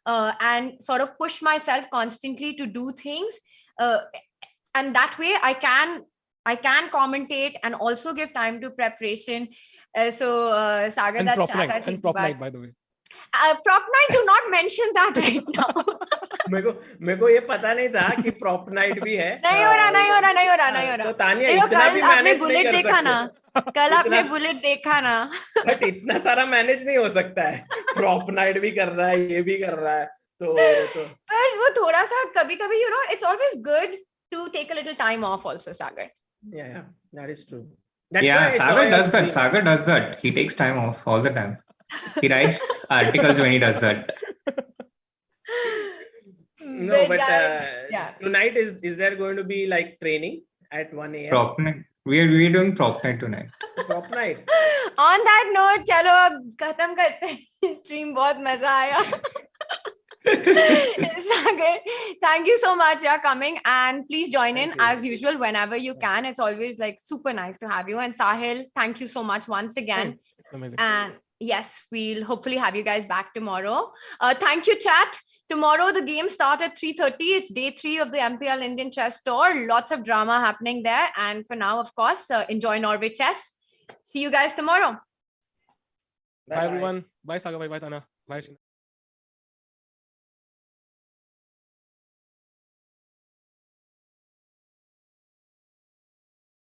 and sort of push myself constantly to do things, and that way I can commentate and also give time to preparation. So Sagar, and that prop chat, night, I think, and prop night, by the way. Prop night, do not mention that right now. मेरे को ये पता नहीं था कि prop night भी है. नहीं हो रहा. तो तानिया इतना भी मैनेज नहीं कर सकते. कल आपने बुलेट देखा ना. बट इतना सारा मैनेज नहीं हो सकता है. Prop night भी कर रहा है, ये भी कर रहा है. तो पर वो थोड़ा सा कभी-कभी, you know, it's always good to take a little time off also, Sagar. Yeah, that is true. Sagar does that. He takes time off all the time. He writes articles when he does that. No, but tonight is there going to be like training at 1 a.m.? Prop night. We're doing prop night tonight. Prop night. On that note, चलो अब खत्म करते हैं. Stream बहुत मजा आया. Sagar, thank you so much for coming, and please join in as usual whenever you can. It's always like super nice to have you. And Sahil, thank you so much once again. It's amazing. And yes, we'll hopefully have you guys back tomorrow. Thank you, chat. Tomorrow the game starts at 3:30. It's day 3 of the MPL Indian Chess Tour. Lots of drama happening there. And for now, of course, enjoy Norway chess. See you guys tomorrow. Bye everyone. Bye Saga. Bye Tana. Bye.